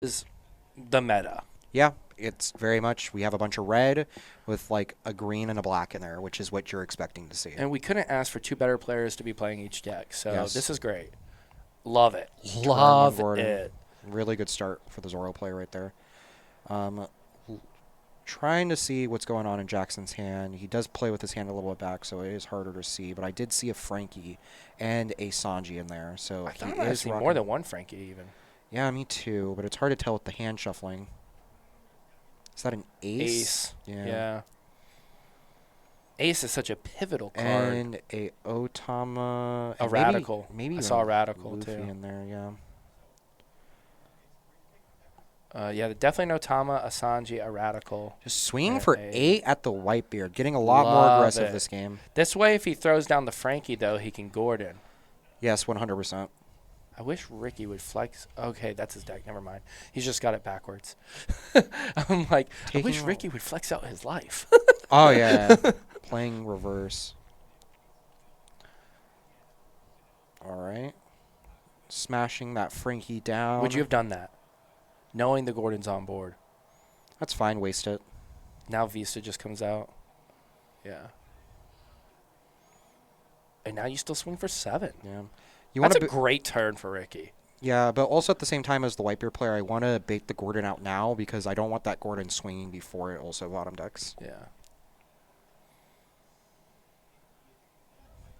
is the meta. Yeah, it's very much. We have a bunch of red with like a green and a black in there, which is what you're expecting to see. And we couldn't ask for two better players to be playing each deck. So Yes. this is great. Love it. Turn on Love Gordon. it. Really good start for the Zoro play right there. Um, trying to see what's going on in Jackson's hand. He does play with his hand a little bit back, so it is harder to see. But I did see a Frankie and a Sanji in there, so I he thought I is see rocking. more than one Frankie even. Yeah, me too. But it's hard to tell with the hand shuffling. Is that an ace? Ace. Yeah. Ace is such a pivotal card. And a Otama. A and radical. Maybe I even saw a radical Luffy too. in there, yeah. Yeah, definitely an Otama, a Sanji, a radical. Just swinging and for a- 8 at the Whitebeard. Getting a lot more Love aggressive it. this game. This way, if he throws down the Frankie, though, he can Gordon. Yes, 100%. I wish Ricky would flex. Okay, that's his deck. Never mind. He's just got it backwards. I'm like, I wish Ricky would flex out his life. Oh, yeah. Playing reverse. All right. Smashing that Frankie down. Would you have done that? Knowing the Gordon's on board. That's fine. Waste it. Now Vista just comes out. Yeah. And now you still swing for 7. Yeah. That's a great turn for Ricky. Yeah, but also at the same time as the Whitebeard player, I want to bait the Gordon out now because I don't want that Gordon swinging before it also bottom decks. Yeah.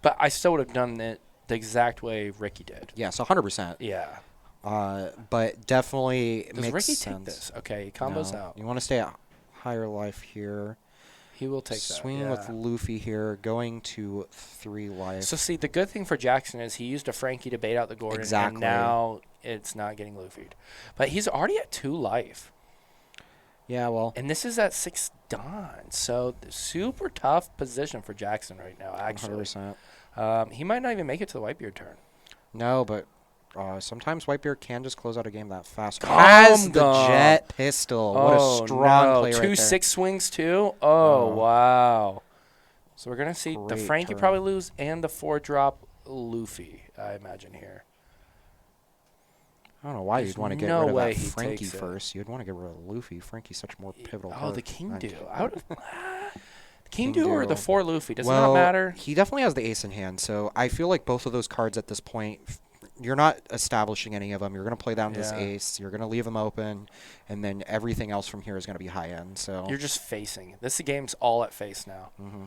But I still would have done it the exact way Ricky did. Yes, 100%. Yeah. But definitely Does makes Ricky sense. take this? Okay, he combos No. out. You want to stay at higher life here. He will take that. Swinging with Luffy here, going to 3 life. So see, the good thing for Jackson is he used a Frankie to bait out the Gordon, Exactly. and now it's not getting Luffy'd. But he's already at 2 life, Yeah, well, and this is at 6 Dawn. So super tough position for Jackson right now. Actually, 100%. he might not even make it to the Whitebeard turn. No, but sometimes Whitebeard can just close out a game that fast. Calm Has the down. jet pistol. What a strong play right there. 2-6 swings too. Oh wow! So we're gonna see the Great Frankie turn. probably lose and the 4-drop Luffy. I imagine here. I don't know why There's you'd want to get no rid of way that he Frankie takes it. first. You'd want to get rid of Luffy. Frankie's such a more pivotal Oh, card. the King I'm do. kidding. I would have. King do or the 4 Luffy? Does it well, not matter? He definitely has the ace in hand, so I feel like both of those cards at this point, you're not establishing any of them. You're going to play down this ace. You're going to leave them open, and then everything else from here is going to be high end. So You're just facing. This game's all at face now. Mm-hmm.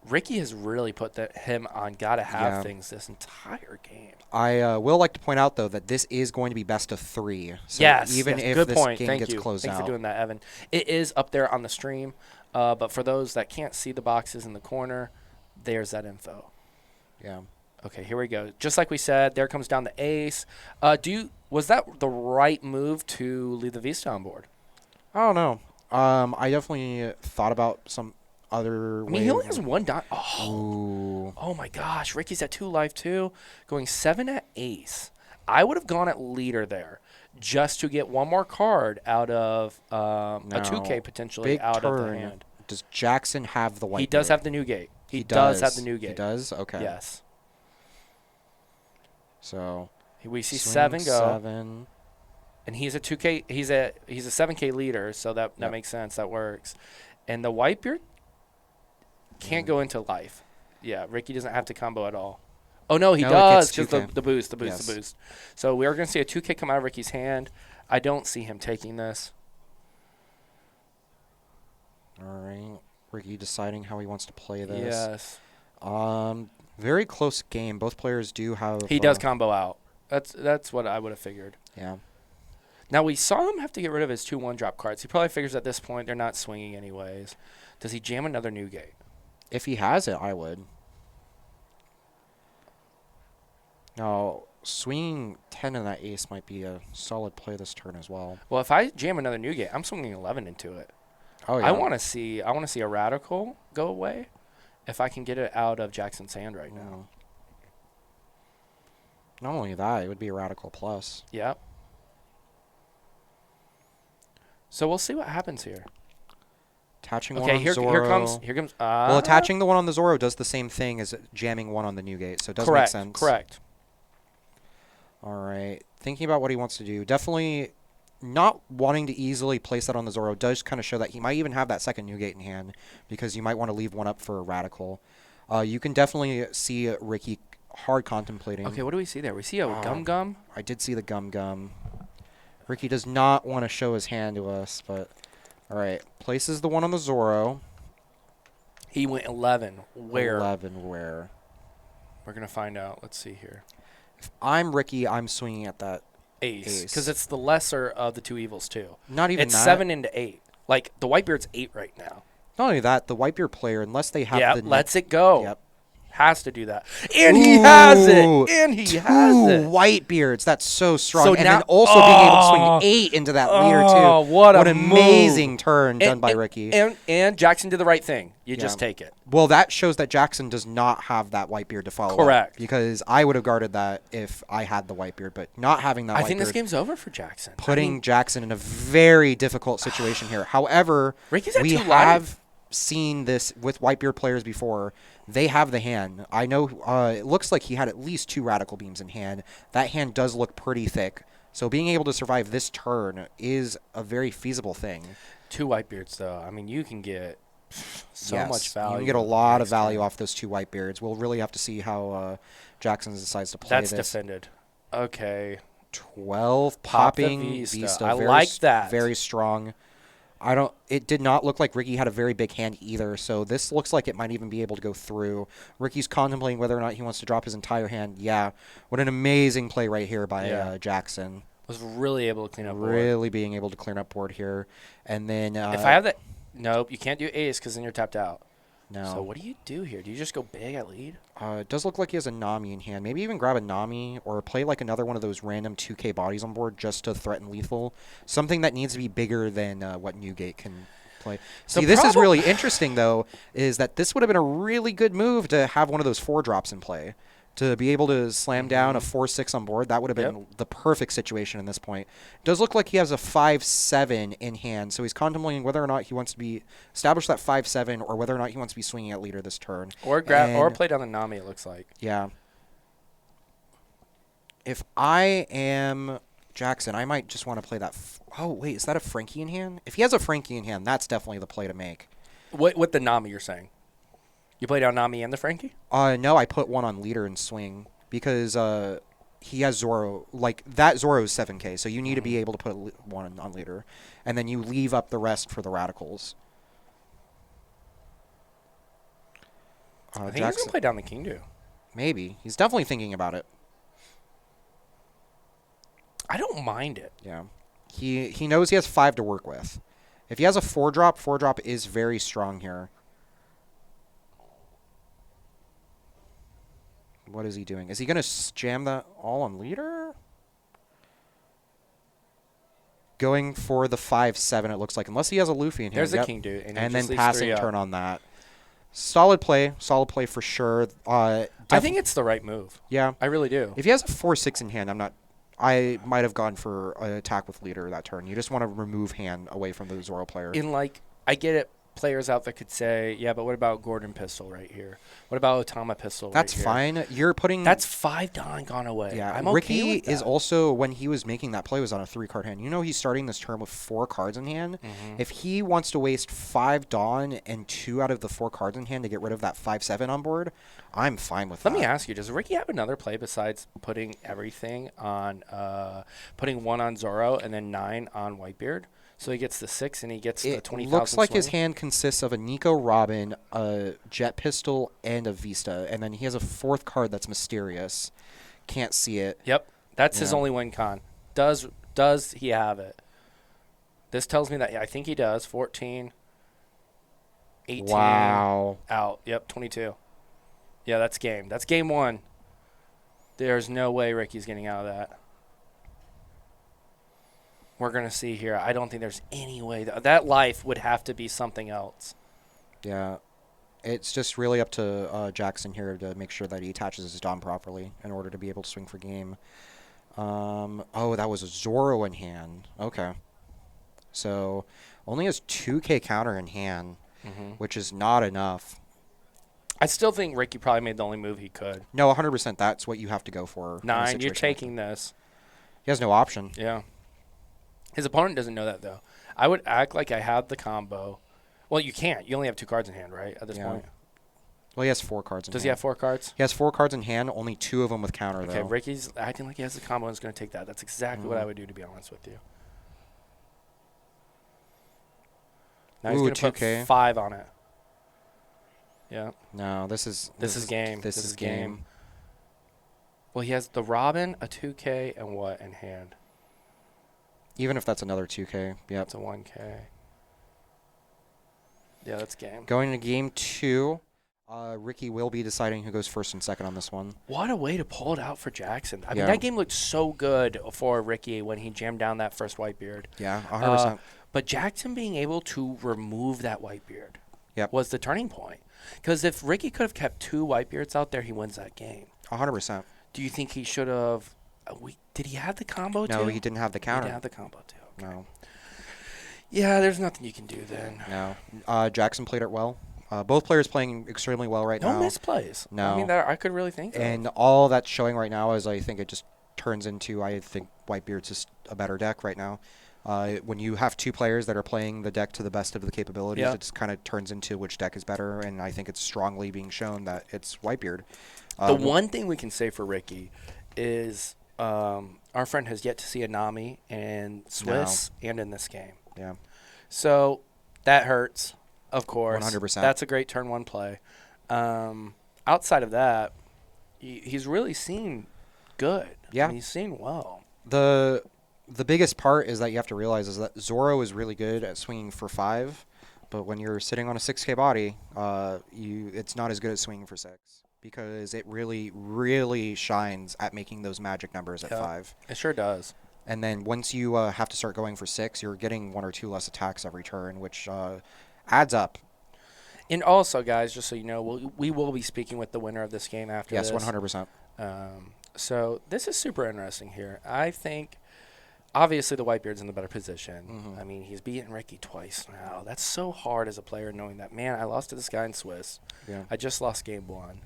Ricky has really put him on gotta have things this entire game. I will like to point out, though, that this is going to be best of 3. So even if good this point. game Thank gets you. closed Thanks out. for doing that, Evan. It is up there on the stream, but for those that can't see the boxes in the corner, there's that info. Yeah. Okay, here we go. Just like we said, there comes down the ace. Was that the right move to leave the Vista on board? I don't know. I definitely thought about some other I mean, he only has 1 dot. Ooh. Oh my gosh, Ricky's at 2 life too, going 7 at ace. I would have gone at leader there just to get one more card out of a 2K potentially big out of the turn. hand. Does Jackson have the white? He does have the new gate. He does have the new gate. He does? Okay. Yes. So We see swing 7 go. 7. And he's a 2K. He's a 7K leader, so that makes sense. That works. And the Whitebeard can't go into life. Yeah, Ricky doesn't have to combo at all. Oh no, he does because the boost. So we are going to see a 2K come out of Ricky's hand. I don't see him taking this. All right. Ricky deciding how he wants to play this. Yes. Very close game. Both players do have. He does combo out. That's what I would have figured. Yeah. Now, we saw him have to get rid of his 2 1-drop cards. He probably figures at this point they're not swinging anyways. Does he jam another new gate? If he has it, I would. Now, swinging 10 in that ace might be a solid play this turn as well. Well, if I jam another new gate, I'm swinging 11 into it. Oh yeah. I want to see a radical go away if I can get it out of Jackson's hand right now. Not only that, it would be a radical plus. Yep. So we'll see what happens here. Attaching one on Zoro. Here comes. Well, attaching the one on the Zoro does the same thing as jamming one on the new gate, so it does make sense. Correct. All right. Thinking about what he wants to do. Definitely not wanting to easily place that on the Zoro does kind of show that he might even have that second Newgate in hand, because you might want to leave one up for a Radical. You can definitely see Ricky hard contemplating. Okay, what do we see there? We see a Gum Gum. I did see the Gum Gum. Ricky does not want to show his hand to us, but all right, places the one on the Zoro. He went 11. Where? 11 where? We're going to find out. Let's see here. If I'm Ricky, I'm swinging at that Ace. Because it's the lesser of the two evils, too. Not even it's that. 7 into 8. Like, the Whitebeard's 8 right now. Not only that, the Whitebeard player, unless they have the... lets it go. Yep. Has to do that. And he has it. And he has it. Whitebeards. That's so strong. So and now, then also being able to swing 8 into that leader, too. What an amazing turn done by Ricky. And Jackson did the right thing. You just take it. Well, that shows that Jackson does not have that Whitebeard to follow. Correct. Up, because I would have guarded that if I had the Whitebeard, but not having that Whitebeard. I think this game's over for Jackson. Putting Jackson in a very difficult situation here. However, we have seen this with Whitebeard players before. They have the hand. I know it looks like he had at least 2 Radical Beams in hand. That hand does look pretty thick. So being able to survive this turn is a very feasible thing. 2 Whitebeards, though. I mean, you can get so much value. You can get a lot of value off those 2 Whitebeards. We'll really have to see how Jackson decides to play this. That's defended. Okay. 12 popping Vista. I like that. Very strong. It did not look like Ricky had a very big hand either, so this looks like it might even be able to go through. Ricky's contemplating whether or not he wants to drop his entire hand. Yeah, what an amazing play right here by Jackson. Was really able to clean up board. Really being able to clean up board here. And then... if I have that... Nope, you can't do ace because then you're tapped out. No. So what do you do here? Do you just go big at lead? It does look like he has a Nami in hand. Maybe even grab a Nami or play like another one of those random 2K bodies on board just to threaten lethal. Something that needs to be bigger than what Newgate can play. See, this is really interesting, though, is that this would have been a really good move to have one of those 4 drops in play. To be able to slam down a 4-6 on board, that would have been the perfect situation in this point. It does look like he has a 5-7 in hand, so he's contemplating whether or not he wants to be establish that 5-7 or whether or not he wants to be swinging at leader this turn. Or or play down the Nami, it looks like. Yeah. If I am Jackson, I might just want to play that. Oh, wait, is that a Frankie in hand? If he has a Frankie in hand, that's definitely the play to make. What the Nami you're saying? You play down Nami and the Frankie? No, I put one on leader and swing because he has Zoro. Like, that Zoro is 7K, so you need to be able to put one on leader. And then you leave up the rest for the Radicals. I think he's going to play down the King, too. Maybe. He's definitely thinking about it. I don't mind it. Yeah. He knows he has 5 to work with. If he has a 4-drop is very strong here. What is he doing? Is he going to jam that all on leader? Going for the 5-7, it looks like. Unless he has a Luffy in here. There's a King, dude. And then passing turn on that. Solid play for sure. I think it's the right move. Yeah. I really do. If he has a 4-6 in hand, I might have gone for an attack with leader that turn. You just want to remove hand away from the Zoro player. I get it. Players out there could say, yeah, but what about Gordon pistol right here? What about Otama pistol That's right fine. You're putting... That's 5 Don gone away. Yeah, I'm Ricky okay with that. is also, when he was making that play, was on a 3-card hand. You know he's starting this turn with 4 cards in hand. If he wants to waste 5 Dawn and 2 out of the 4 cards in hand to get rid of that 5-7 on board, I'm fine with that. Let me ask you, does Ricky have another play besides putting everything on, putting 1 on Zoro and then 9 on Whitebeard? So he gets the 6 and he gets the 20,000 It looks like swing? his hand consists of a Nico Robin, a Jet Pistol, and a Vista. And then he has a 4th card that's mysterious. Can't see it. Yep. That's his only win con. Does he have it? This tells me that I think he does. 14, 18. Wow. Out. Yep, 22. Yeah, that's game. That's game 1. There's no way Ricky's getting out of that. We're going to see here. I don't think there's any way. That life would have to be something else. Yeah. It's just really up to Jackson here to make sure that he attaches his Dom properly in order to be able to swing for game. Oh, that was a Zoro in hand. Okay. So only has 2K counter in hand, which is not enough. I still think Ricky probably made the only move he could. No, 100%. That's what you have to go for. 9, you're taking this. He has no option. Yeah. His opponent doesn't know that, though. I would act like I have the combo. Well, you can't. You only have 2 cards in hand, right, at this Yeah. point? Well, he has 4 cards in Does hand. he have 4 cards? He has 4 cards in hand, only 2 of them with counter, Okay, though. Ricky's acting like he has the combo and is going to take that. That's exactly what I would do, to be honest with you. Now he's Ooh, going to put 2K. 5 on it. Yeah. No, this is game. This is game. Well, he has the Robin, a 2K, and what in hand? Even if that's another 2K, yep. It's a 1K. Yeah, that's game. Going to game 2, Ricky will be deciding who goes first and second on this one. What a way to pull it out for Jackson. I mean, Yeah. that game looked so good for Ricky when he jammed down that first Whitebeard. Yeah, 100%. But Jackson being able to remove that Whitebeard Yep. was the turning point. Because if Ricky could have kept 2 Whitebeards out there, he wins that game. 100%. Do you think he should have? Did he have the combo too? No, he didn't have the He counter. didn't have the combo too. Okay. No. Yeah, there's nothing you can do then. No. Jackson played it well. Both players playing extremely well right now. No misplays. No. I mean, that I could really think of. And all that's showing right now is I think it just turns into, I think Whitebeard's just a better deck right now. When you have 2 players that are playing the deck to the best of the capabilities, Yep. it just kind of turns into which deck is better, and I think it's strongly being shown that it's Whitebeard. The one thing we can say for Ricky is our friend has yet to see a Nami in Swiss and in this game. Yeah. So that hurts, of course. 100%. That's a great turn 1 play. Outside of that, he's really seen good. Yeah. I mean, he's seen well. The biggest part is that you have to realize is that Zoro is really good at swinging for 5, but when you're sitting on a 6K body, it's not as good at swinging for 6 because it really, really shines at making those magic numbers at 5. It sure does. And then once you have to start going for 6, you're getting 1 or 2 less attacks every turn, which adds up. And also, guys, just so you know, we will be speaking with the winner of this game after Yes, this. 100%. So this is super interesting here. I think, obviously, the Whitebeard's in the better position. Mhm. I mean, he's beaten Ricky twice now. That's so hard as a player knowing that, man, I lost to this guy in Swiss. Yeah. I just lost game 1.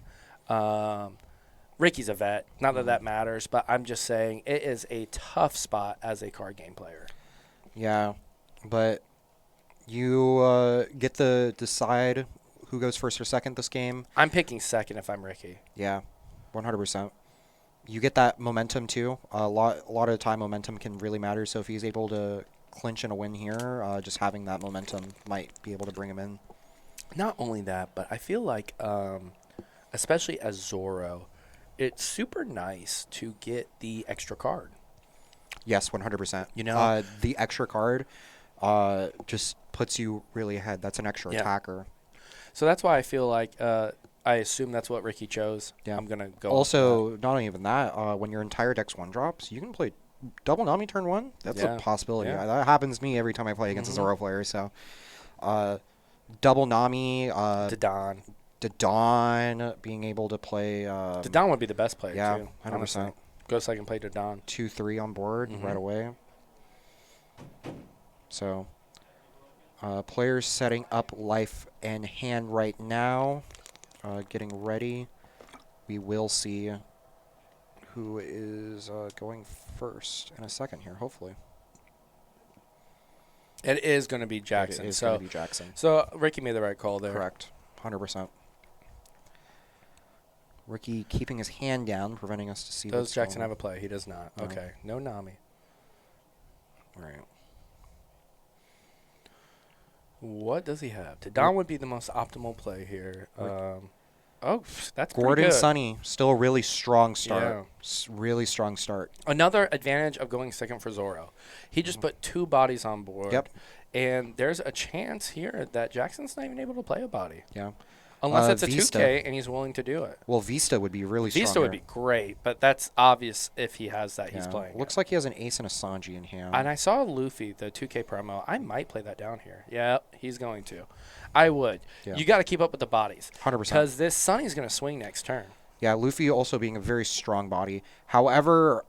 Ricky's a vet. Not that that matters, but I'm just saying it is a tough spot as a card game player. Yeah, but you get to decide who goes first or second this game. I'm picking second if I'm Ricky. Yeah, 100%. You get that momentum too. A lot of the time, momentum can really matter. So if he's able to clinch in a win here, just having that momentum might be able to bring him in. Not only that, but I feel like, especially as Zoro, it's super nice to get the extra card. Yes, 100%. You know? The extra card just puts you really ahead. That's an extra attacker. So that's why I feel like I assume that's what Ricky chose. Yeah. I'm going to go. Also, not even that, when your entire deck's 1-drops, you can play double Nami turn 1. That's a possibility. Yeah. That happens to me every time I play against a Zoro player. So, double Nami. Dadon. Dadon being able to play. Dadon would be the best player, yeah, too. 100%. Honestly. Go so I can play Dadon. 2-3 on board right away. So, players setting up life and hand right now. Getting ready. We will see who is going first in a second here, hopefully. It is going to be Jackson. It is going to be Jackson. So Ricky made the right call there. Correct. 100%. Ricky keeping his hand down, preventing us to see Does what's Jackson going have a play? He does not. No. Okay. No Nami. on. Right. What does he have? Dadon would be the most optimal play here. That's pretty Gordon good. Sonny, still a really strong start. Yeah. Really strong start. Another advantage of going second for Zoro. He just put 2 bodies on board. Yep. And there's a chance here that Jackson's not even able to play a body. Yeah. Unless it's a Vista. 2K and he's willing to do it. Well, Vista would be really strong. Vista would here. be great, but that's obvious if he has that he's Yeah. playing. Looks like he has an ace and a Sanji in hand. And I saw Luffy, the 2K promo. I might play that down here. Yeah, he's going to. I would. Yeah. You got to keep up with the bodies. 100%. Because this Sunny's going to swing next turn. Yeah, Luffy also being a very strong body. However,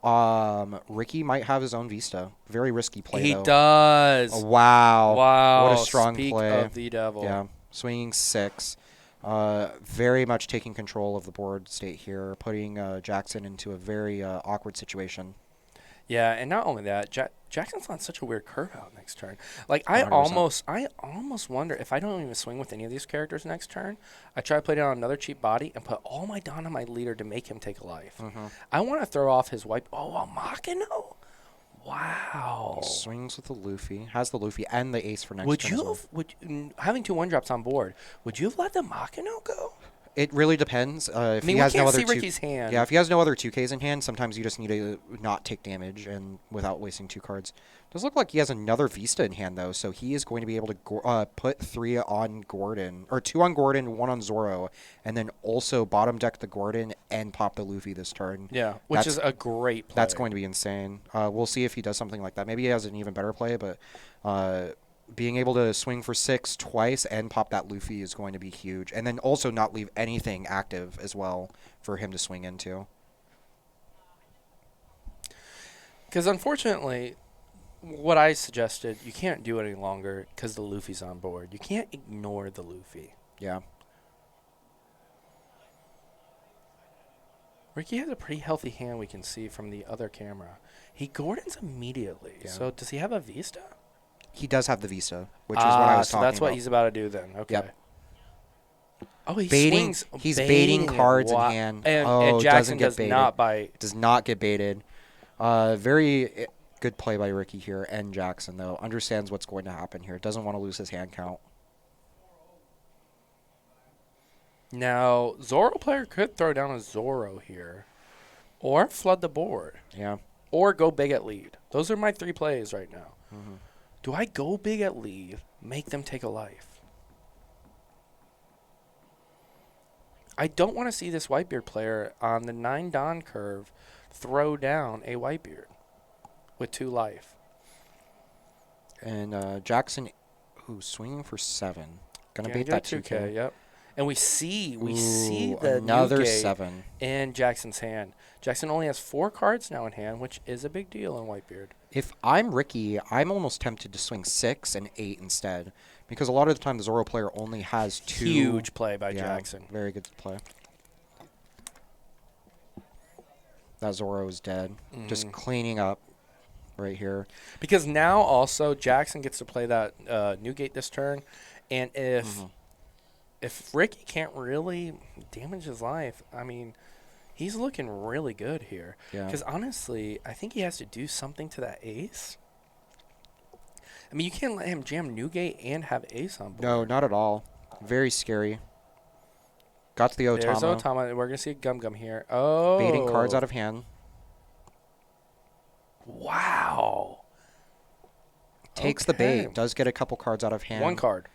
Ricky might have his own Vista. Very risky play, He though. does. Oh, wow. Wow. What a strong Speak play. of the devil. Yeah, swinging 6. Very much taking control of the board state here, putting Jackson into a very awkward situation. Yeah, and not only that, Jackson's on such a weird curve out next turn. Like I 100%. almost wonder if I don't even swing with any of these characters next turn. I try to play down another cheap body and put all my Don on my leader to make him take a life. I want to throw off his wipe. Oh, a Machino! Wow. He swings with the Luffy. Has the Luffy and the ace for next Would turn you as well. having 2 1-drops on board? Would you have let the Machino go? It really depends. If I mean, he we has no can't other see two, Ricky's hand. yeah, if he has no other 2Ks in hand, sometimes you just need to not take damage and without wasting 2 cards. Does look like he has another Vista in hand though, so he is going to be able to put 3 on Gordon, or 2 on Gordon, 1 on Zoro, and then also bottom deck the Gordon and pop the Luffy this turn. Yeah, which is a great play. That's going to be insane. We'll see if he does something like that. Maybe he has an even better play, but being able to swing for 6 twice and pop that Luffy is going to be huge. And then also not leave anything active as well for him to swing into. Because unfortunately, what I suggested, you can't do it any longer because the Luffy's on board. You can't ignore the Luffy. Yeah. Ricky has a pretty healthy hand we can see from the other camera. He Gordons immediately. Yeah. So does he have a Vista? He does have the Vista, which is what I was so talking that's what about. he's about to do then. Okay. Yep. Oh, he Baiting, swings. he's baiting cards in Wa- hand. And Jackson doesn't get does baited. not bite. Does not get baited. Very good play by Ricky here and Jackson, though. Understands what's going to happen here. Doesn't want to lose his hand count. Now, Zoro player could throw down a Zoro here. Or flood the board. Yeah. Or go big at lead. Those are my 3 plays right now. Mm-hmm. Do I go big at lead, make them take a life? I don't want to see this Whitebeard player on the 9 Don curve throw down a Whitebeard with 2 life. And Jackson, who's swinging for 7. Gonna Yeah, bait do that a 2K. Yep. And we see Ooh, the another Newgate 7. in Jackson's hand. Jackson only has 4 cards now in hand, which is a big deal in Whitebeard. If I'm Ricky, I'm almost tempted to swing 6 and 8 instead, because a lot of the time the Zoro player only has 2. Huge play by Yeah, Jackson. Very good play. That Zoro is dead. Just cleaning up right here. Because now also Jackson gets to play that Newgate this turn, and if Ricky can't really damage his life, I mean, he's looking really good here. Yeah. Because honestly, I think he has to do something to that ace. I mean, you can't let him jam Newgate and have ace on board. No, not at all. Very scary. Got to the Otama. There's Otama. We're going to see a Gum Gum here. Oh. Baiting cards out of hand. Wow. Takes the bait. Does get a couple cards out of hand. 1 card.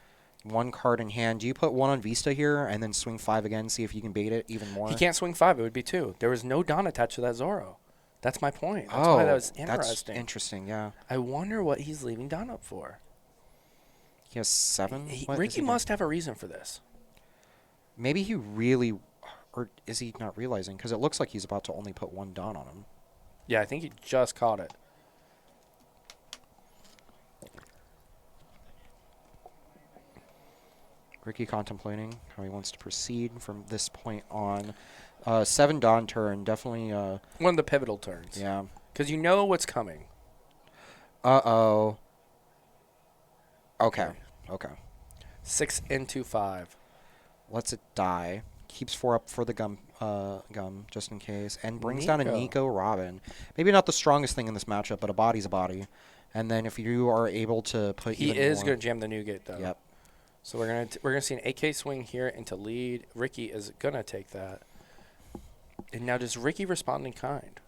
1 card in hand. Do you put 1 on Vista here and then swing 5 again, see if you can bait it even more? He can't swing 5. It would be 2. There was no Don attached to that Zoro. That's my point. That's why that was interesting. That's interesting, yeah. I wonder what he's leaving Don up for. He has 7? What is Ricky he doing? must have a reason for this. Maybe he really... Or is he not realizing? Because it looks like he's about to only put 1 Don on him. Yeah, I think he just caught it. Ricky contemplating how he wants to proceed from this point on. 7 Don turn, definitely... One of the pivotal turns. yeah. Because you know what's coming. Uh-oh. Okay. 6 into 5. Lets it die. Keeps 4 up for the gum, just in case. And brings down a Nico Robin. Maybe not the strongest thing in this matchup, but a body's a body. And then if you are able to put He even is more... going to jam the Newgate, though. Yep. So we're gonna see an AK swing here into lead. Ricky is going to take that. And now does Ricky respond in kind?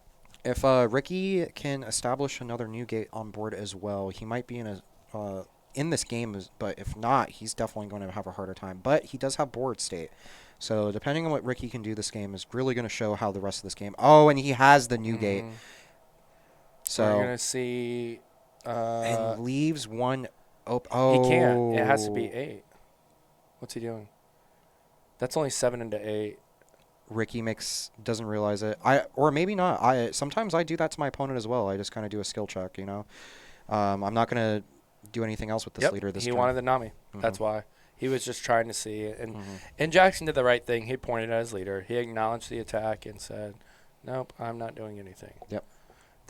If Ricky can establish another Newgate on board as well, he might be in this game, but if not, he's definitely going to have a harder time. But he does have board state. So depending on what Ricky can do this game is really going to show how the rest of this game... Oh, and he has the Newgate. So we're going to see... and leaves 1 open. He can't. It has to be 8. What's he doing? That's only 7 into 8. Ricky doesn't realize it. Or maybe not. Sometimes I do that to my opponent as well. I just kind of do a skill check, you know. I'm not going to do anything else with this leader this turn. He wanted the Nami. That's why. He was just trying to see it. And Jackson did the right thing. He pointed at his leader. He acknowledged the attack and said, nope, I'm not doing anything. Yep.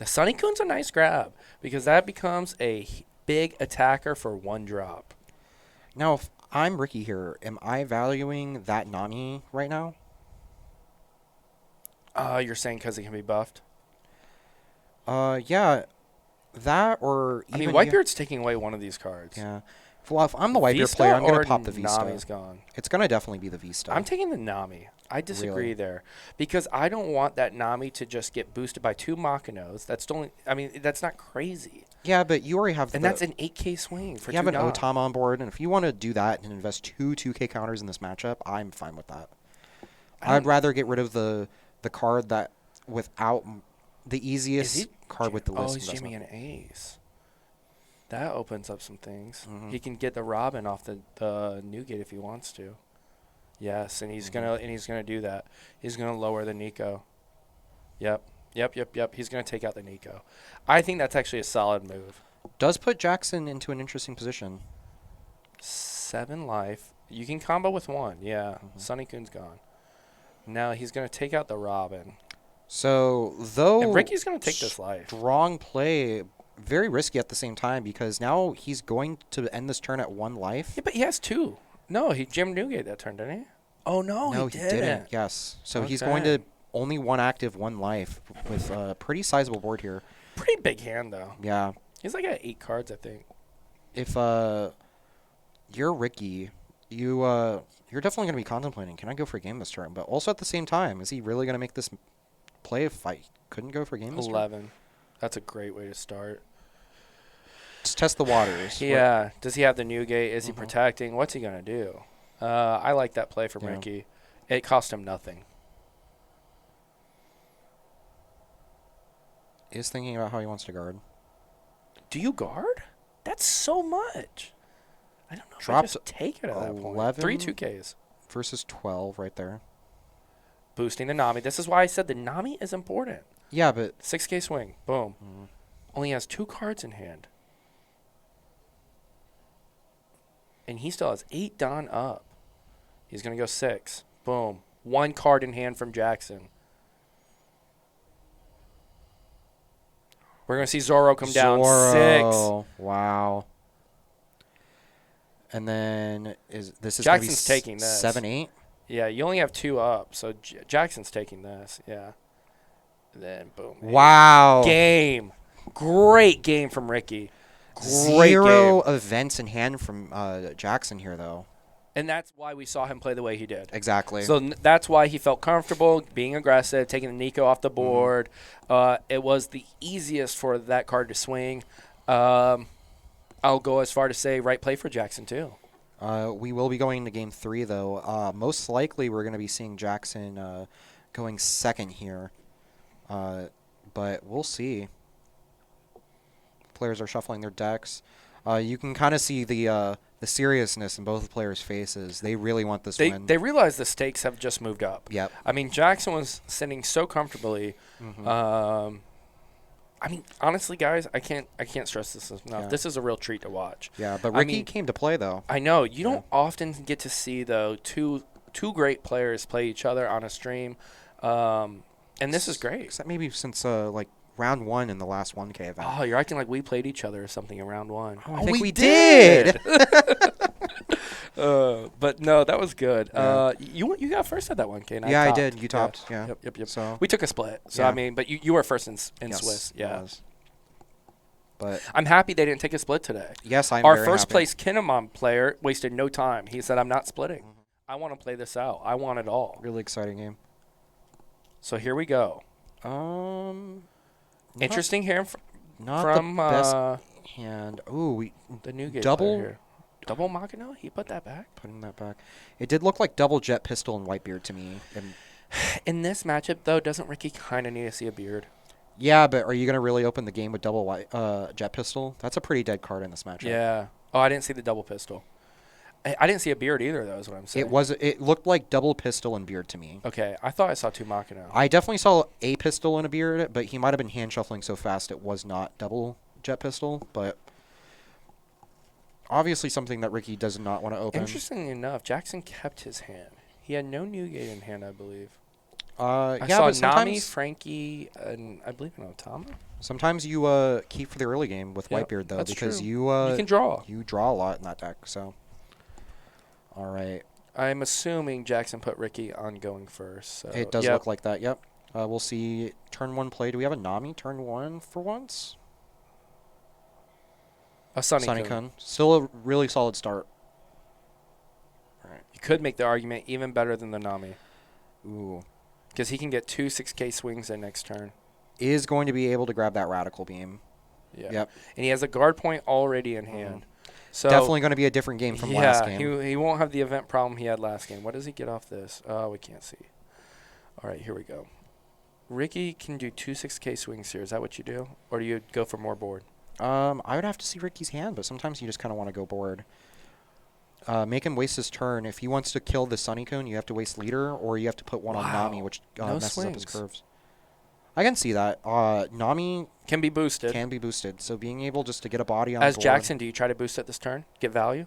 The Sunny Coon's a nice grab because that becomes a big attacker for 1 drop. Now, if I'm Ricky here, am I valuing that Nami right now? You're saying because it can be buffed? Yeah, that or I even mean, Whitebeard's taking away one of these cards. yeah. Well, if I'm the Whitebeard Vista player, I'm going or to pop the Vista. Nami's gone. It's going to definitely be the Vista. I'm taking the Nami. I disagree Really? there because I don't want that Nami to just get boosted by 2 Makinos. That's only. I mean, that's not crazy. Yeah, but you already have And that's an 8K swing for you have 2 an dots. Otam on board, and if you want to do that and invest 2 2K counters in this matchup, I'm fine with that. I'd rather get rid of the card that without the easiest card with the Oh, list he's investment. jamming an ace. That opens up some things. Mhm. He can get the Robin off the Newgate if he wants to. Yes, and he's gonna do that. He's gonna lower the Nico. Yep. He's gonna take out the Nico. I think that's actually a solid move. Does put Jackson into an interesting position. 7 life. You can combo with 1. Yeah. Sunny Coon's gone. Now he's gonna take out the Robin. So, though And Ricky's gonna take this life. strong play, very risky at the same time because now he's going to end this turn at 1 life. Yeah, but he has 2. No, he jammed Newgate that turn, didn't he? Oh no, No, he he didn't. didn't. Yes. So he's going to Okay. only 1 active, 1 life with a pretty sizable board here. Pretty big hand though. Yeah. He's like at 8 cards, I think. If you're Ricky, you're definitely going to be contemplating, can I go for a game this turn? But also at the same time, is he really going to make this play if I couldn't go for a game this turn? 11. That's a great way to start. Just test the waters. Yeah. Does he have the Newgate? Is he protecting? What's he gonna do? I like that play from Yeah. Ricky. It cost him nothing. Is thinking about how he wants to guard. Do you guard? That's so much. I don't know if I Dropped just take it at that point. 11. 3 2Ks. Versus 12 right there. Boosting the Nami. This is why I said the Nami is important. Yeah, but 6K swing. Boom. Mhm. Only has 2 cards in hand. And he still has 8 Don up. He's going to go 6. Boom. 1 card in hand from Jackson. We're going to see Zoro come down. 6. Zoro. Wow. And then this is Jackson's taking this. 7-8. Yeah, you only have 2 up, so Jackson's taking this. Yeah. And then, boom. Wow. Game. Great game from Ricky. Great 0 game. events in hand from Jackson here, though. And that's why we saw him play the way he did. Exactly. So that's why he felt comfortable being aggressive, taking the Nico off the board. It was the easiest for that card to swing. I'll go as far to say right play for Jackson, too. We will be going to game 3, though. Most likely we're going to be seeing Jackson going second here. But we'll see. Players are shuffling their decks. You can kind of see the seriousness in both players' faces. They really want this win. They realize the stakes have just moved up. Yep. I mean, Jackson was sitting so comfortably. I mean, honestly, guys, I can't stress this enough. Yeah. This is a real treat to watch. Yeah, but I Ricky mean, came to play, though. I know you don't often get to see though two great players play each other on a stream, and this is great. Except maybe since like round 1 in the last 1K event. Oh, you're acting like we played each other or something in round 1. Oh, I think we did. But no, that was good. Yeah. You got first at that 1K. And Yeah, I topped. did. You topped. Yeah. Yep. So We took a split. So Yeah. I mean, but you were first in yes, Swiss. it Yeah. was. But I'm happy they didn't take a split today. yes, I'm Our very first happy. place Kinemon player wasted no time. He said, "I'm not splitting. I want to play this out. I want it all." Really exciting game. So here we go. Not- Interesting here Not from the best hand. Ooh, we the new game double- player here. Double Makino? He put that back? putting that back. It did look like double jet pistol and Whitebeard to me. And In this matchup, though, doesn't Ricky kind of need to see a beard? yeah, but are you gonna really open the game with double jet pistol? That's a pretty dead card in this matchup. Yeah. Oh, I didn't see the double pistol. I didn't see a beard either, though, is what I'm saying. It looked like double pistol and beard to me. Okay, I thought I saw 2 Makino. I definitely saw a pistol and a beard, but he might have been hand shuffling so fast it was not double jet pistol. But obviously something that Ricky does not want to open. Interestingly enough, Jackson kept his hand. He had no Newgate in hand, I believe. I Yeah, saw but Nami, sometimes Frankie, and I believe an Otama. sometimes you keep for the early game with Yep, Whitebeard though, that's because true. you You can draw. you draw a lot in that deck. So, all right, I'm assuming Jackson put Ricky on going first. So it does yep. look like that. Yep. We'll see turn 1 play. Do we have a Nami turn 1 for once? A Sunny Kun. Kun. Still a really solid start. All right. You could make the argument even better than the Nami. Ooh. Because he can get 2 6K swings in next turn. Is going to be able to grab that Radical Beam. Yeah. Yep. And he has a guard point already in hand. So Definitely going to be a different game from last game. Yeah, he won't have the event problem he had last game. What does he get off this? Oh, we can't see. All right, here we go. Ricky can do 2 6K swings here. Is that what you do? Or do you go for more board? I would have to see Ricky's hand, but sometimes you just kind of want to go board. Make him waste his turn. If he wants to kill the Sunny Cone, you have to waste leader, or you have to put one on Nami, which No messes up his swings. curves. I can see that. Nami Can be boosted. can be boosted, so being able just to get a body on As board. Jackson, do you try to boost it this turn? Get value?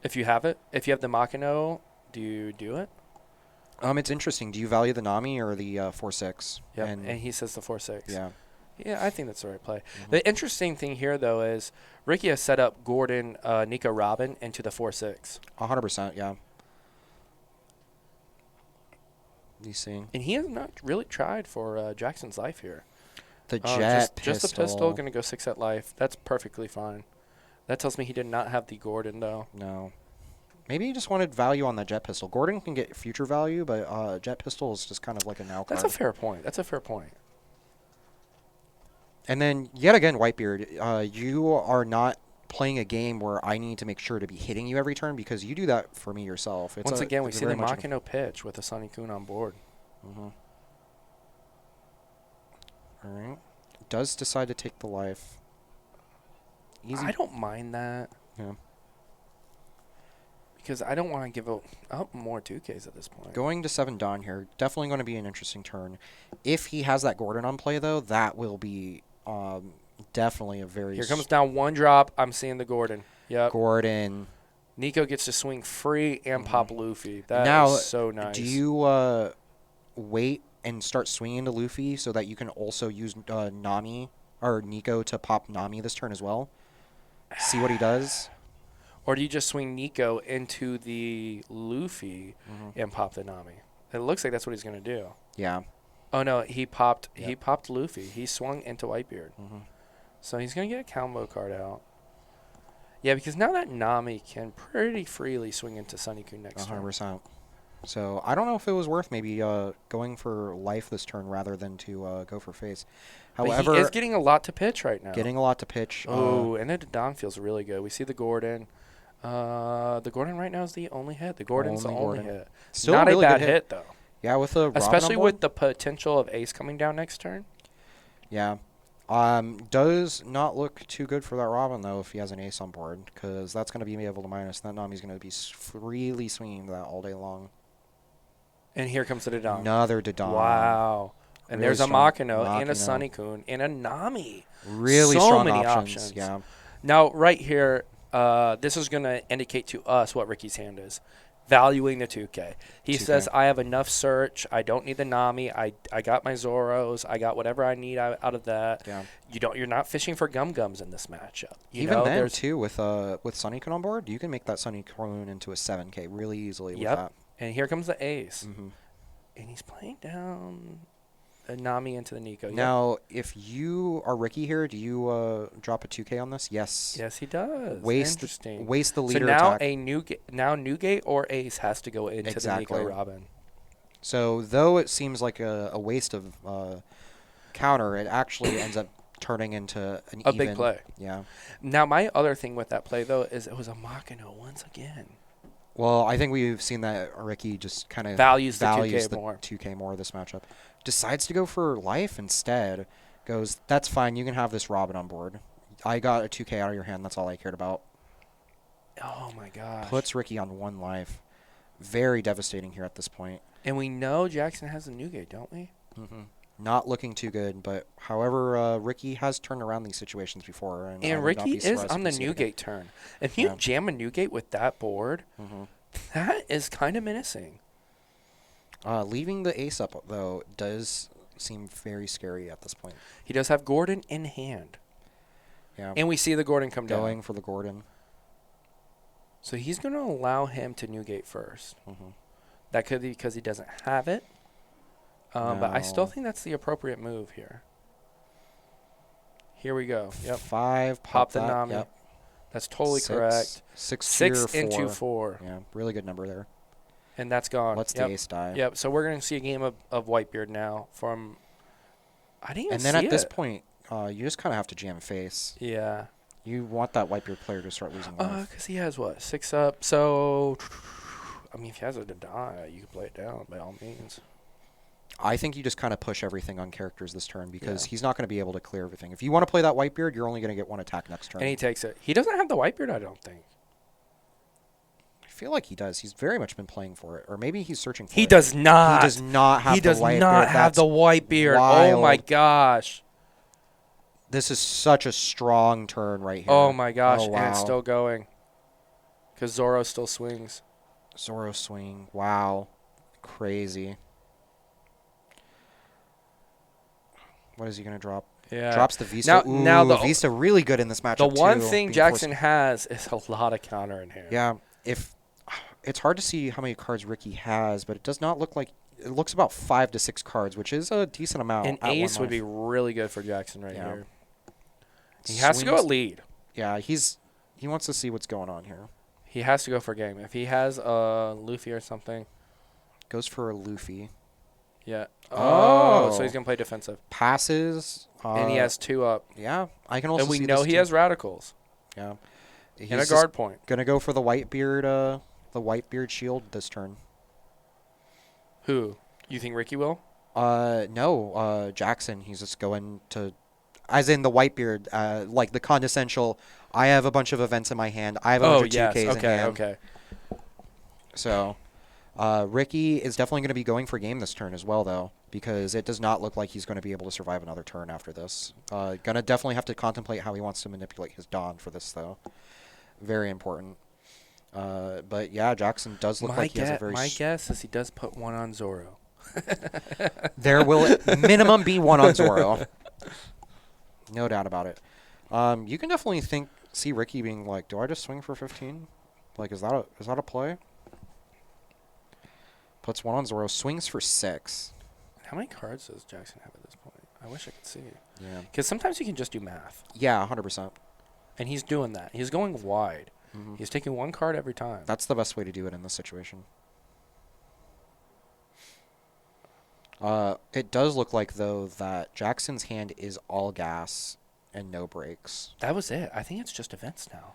If you have it? If you have the Makino, do you do it? It's interesting. Do you value the Nami or the 4/6? Yeah, and he says the 4/6. Yeah. Yeah, I think that's the right play. The interesting thing here, though, is Ricky has set up Gordon, Nico Robin into the 4/6. 100%, yeah. You seeing? And he has not really tried for Jackson's life here. The jet just the pistol, going to go 6 at life. That's perfectly fine. That tells me he did not have the Gordon, though. No. Maybe he just wanted value on the jet pistol. Gordon can get future value, but jet pistol is just kind of like a now card. That's a fair point. That's a fair point. And then, yet again, Whitebeard, you are not playing a game where I need to make sure to be hitting you every turn because you do that for me yourself. Once again, we it's see the very much Makino pitch with the Sunny Kun on board. All right. Does decide to take the life. Easy. I don't mind that. Yeah. Because I don't want to give up more 2Ks at this point. Going to 7 Dawn here, definitely going to be an interesting turn. If he has that Gordon on play, though, that will be definitely a very... Here comes down 1 drop. I'm seeing the Gordon. Yep. Gordon. Nico gets to swing free and pop Luffy. That Now, is so nice. Do you wait and start swinging to Luffy so that you can also use Nami or Nico to pop Nami this turn as well? See what he does? Or do you just swing Nico into the Luffy and pop the Nami? It looks like that's what he's going to do. Yeah. Oh, no, he popped Yep. he popped Luffy. He swung into Whitebeard. So he's going to get a combo card out. Yeah, because now that Nami can pretty freely swing into Sunny Kun next turn. 100%. So I don't know if it was worth maybe going for life this turn rather than to go for face. However, but he is getting a lot to pitch right now. getting a lot to pitch. Oh, and then the Don feels really good. We see the Gordon. The Gordon right now is the only hit. The Gordon's the only hit. Still Not a really a bad good hit, though. Yeah, with the Robin Especially on board. with the potential of Ace coming down next turn. Yeah. Does not look too good for that Robin, though, if he has an ace on board, because that's going to be able to minus. That Nami's going to be freely swinging that all day long. And here comes the Dodon. Another Dodon. Wow. And Really there's a strong Makino and a Makino. Sunny Kun and a Nami. Really So strong many options. Yeah. Now, right here, this is going to indicate to us what Ricky's hand is. Valuing the 2K. He 2K. says, I have enough search. I don't need the Nami. I got my Zoros. I got whatever I need out of that. Yeah. You're not fishing for gums in this matchup. Even then, too, with Sunny Kun on board, you can make that Sunny Kun into a 7K really easily with that. And here comes the ace. Mm-hmm. And he's playing down a Nami into the Nico. Now, if you are Ricky here, do you drop a 2K on this? Yes. Yes, he does. Waste Interesting. the So leader now attack. now Newgate or Ace has to go into Exactly. the Nico Robin. So though it seems like a waste of counter, it actually ends up turning into an A even. big play. Yeah. Now, my other thing with that play, though, is it was a Makino once again. Well, I think we've seen that Ricky just kind of Values the 2K more. 2K more this matchup. Decides to go for life instead. Goes, that's fine. You can have this Robin on board. I got a 2K out of your hand. That's all I cared about. Oh, my gosh. Puts Ricky on 1 life. Very devastating here at this point. And we know Jackson has a Newgate, don't we? Mm-hmm. Not looking too good, but however, Ricky has turned around these situations before. And I would not Ricky be is surprised on if the we see it again. Newgate turn. If you jam a Newgate with that board, Mm-hmm. that is kind of menacing. Leaving the ace up, though, does seem very scary at this point. He does have Gordon in hand. Yeah. And we see the Gordon come down. Going for the Gordon. So he's going to allow him to Newgate first. Mm-hmm. That could be because he doesn't have it. But I still No. think that's the appropriate move here. Here we go. Yep. 5. Pop the that. Nami. Yep. That's totally 6. correct. 6 6 tier into 4. 4. Yeah, really good number there. And that's gone. Let's yep. the ace die. Yep. So we're going to see a game of Whitebeard now from. I didn't even And then see at this it. point, you just kind of have to jam face. Yeah. You want that Whitebeard player to start losing life. Because he has what? 6 up. So, I mean, if he has a to die, you can play it down by all means. I think you just kind of push everything on characters this turn because Yeah. he's not going to be able to clear everything. If you want to play that Whitebeard, you're only going to get 1 attack next turn. And he takes it. He doesn't have the Whitebeard, I don't think. I feel like he does. He's very much been playing for it. Or maybe he's searching for it. He does not. He does not have He the does Whitebeard. not have the Whitebeard. Oh, my wild. gosh. This is such a strong turn right here. Oh, my gosh. Oh, wow. And it's still going. Because Zoro still swings. Zoro swing. Wow. Crazy. What is he going to drop? Yeah. Drops the Vista. Now Ooh, the Vista really good in this matchup, The one too, thing being Jackson forced- has is a lot of counter in here. Yeah, if it's hard to see how many cards Ricky has, but it does not look like it looks about 5 to 6 cards, which is a decent amount. An at ace one would be life. really good for Jackson right Yeah. here. He has to go Swings- at lead. Yeah, he wants to see what's going on here. He has to go for a game. If he has a Luffy or something, Goes for a Luffy. yeah. Oh. So he's gonna play defensive, Passes. and he has 2 up, Yeah, I can also and we see know this he too. has radicals Yeah. He's and a just guard point. gonna go for the Whitebeard shield this turn. Who you think Ricky will? No, Jackson. He's just going to, as in the Whitebeard, like the condescensional. I have a bunch of events in my hand. I have a bunch of 2Ks in Okay. hand. Okay. So, Ricky is definitely going to be going for game this turn as well, though, because it does not look like he's going to be able to survive another turn after this. Going to definitely have to contemplate how he wants to manipulate his Dawn for this, though. Very important. But yeah, Jackson does look like he has a very. My guess is he does put 1 on Zoro. There will minimum be 1 on Zoro. No doubt about it. You can definitely see Ricky being like, do I just swing for 15? Like, is that a play? Puts 1 on Zoro, swings for 6. How many cards does Jackson have at this point? I wish I could see. Yeah. Because sometimes you can just do math, Yeah, 100%. and he's doing that. He's going wide. Mm-hmm. He's taking 1 card every time. That's the best way to do it in this situation. It does look like, though, that Jackson's hand is all gas and no breaks. That was it. I think it's just events now.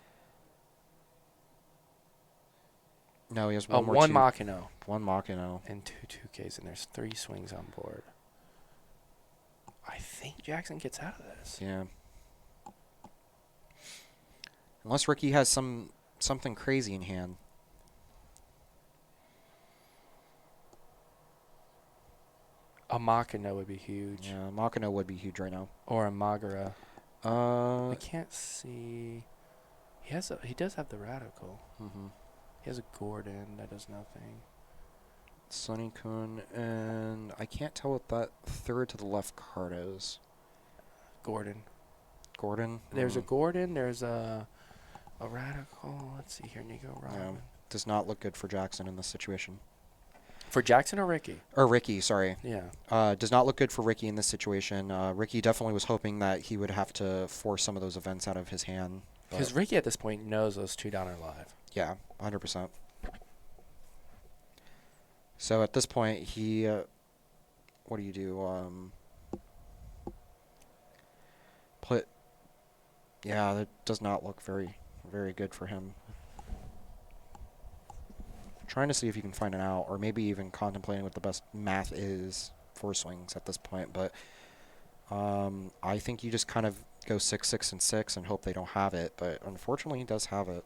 No, he has one more 1 two- Machino One Machino. and 2 2Ks, and there's 3 swings on board. I think Jackson gets out of this. Yeah. Unless Ricky has something crazy in hand. A Machino would be huge. Yeah, Machino would be huge right now. Or a Magara. Uh, I can't see. He does have the radical. mhm. He has a Gordon that does nothing. Sunny Kun, and I can't tell what that third to the left card is. Gordon. Gordon? There's a Gordon. There's a radical. Let's see here. Nico Robin. Does not look good for Jackson in this situation. For Jackson or Ricky? Or Ricky, sorry. Yeah. Does not look good for Ricky in this situation. Ricky definitely was hoping that he would have to force some of those events out of his hand. Because but Ricky at this point knows those 2 down are live. yeah, 100%. So at this point, he... what do you do? Put... Yeah, that does not look very, very good for him. Trying to see if you can find an out, or maybe even contemplating what the best math is for swings at this point. But I think you just kind of go 6, 6, and 6 and hope they don't have it. But unfortunately, he does have it.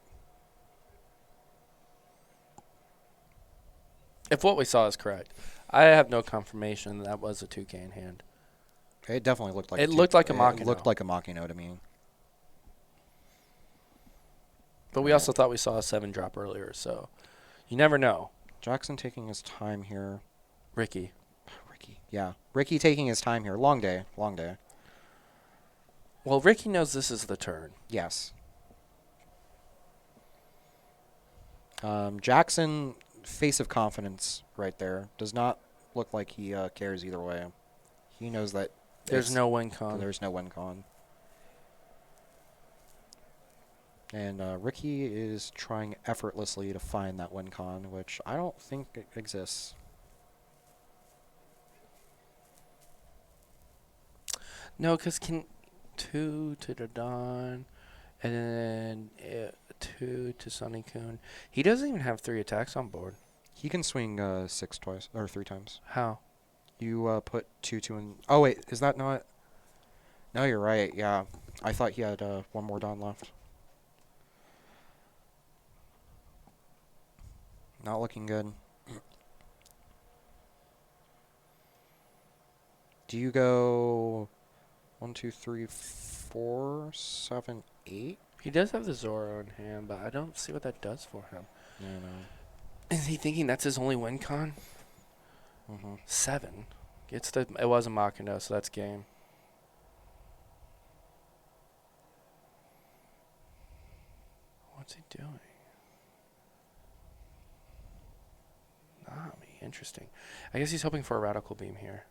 If what we saw is correct. I have no confirmation that was a 2K in hand. It definitely looked like It looked like a It Machino. looked like a Machino to me. But we also thought we saw a 7 drop earlier, so you never know. Jackson taking his time here. Ricky. Ricky. Yeah. Ricky taking his time here. Long day. Long day. Well, Ricky knows this is the turn. Yes. Jackson, face of confidence right there. Does not look like he cares either way. He knows that There's no win con. there's no win con. And Ricky is trying effortlessly to find that win con, which I don't think exists. No, because can 2 to the Dawn, and then 2 to Sunny Coon. He doesn't even have 3 attacks on board. He can swing 6 twice or 3 times. How? You put 2 in. Oh wait, is that not? No, you're right. Yeah, I thought he had one more Dawn left. Not looking good. Do you go 1, 2, 3, 4, 7, 8? He does have the Zoro in hand, but I don't see what that does for him. No, no. Is he thinking that's his only win con? Mm-hmm. 7. It was a Makino, so that's game. What's he doing? Nami, interesting. I guess he's hoping for a Radical Beam here.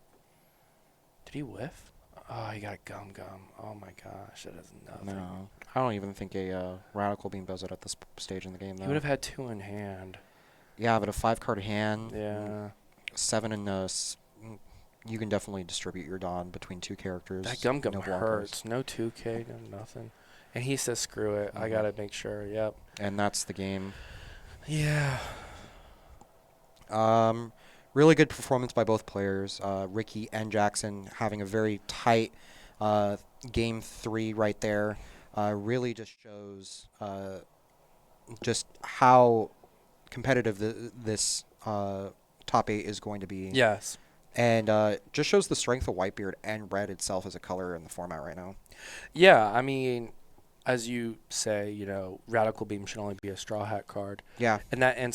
Did he whiff? Oh, he got a Gum Gum. Oh my gosh, that is nothing. No, I don't even think a Radical Beam does it at this stage in the game. Though. He would have had 2 in hand. Yeah, but a 5-card hand. Yeah. 7 and you can definitely distribute your Dawn between 2 characters. That Gum Gum no hurts. No 2K, no nothing. And he says, screw it. I got to make sure. Yep. And that's the game. Yeah. Really good performance by both players. Ricky and Jackson having a very tight game 3 right there. Really just shows just how competitive this top 8 is going to be. Yes. And just shows the strength of Whitebeard and Red itself as a color in the format right now. Yeah, I mean, as you say, Radical Beam should only be a Straw Hat card. Yeah. And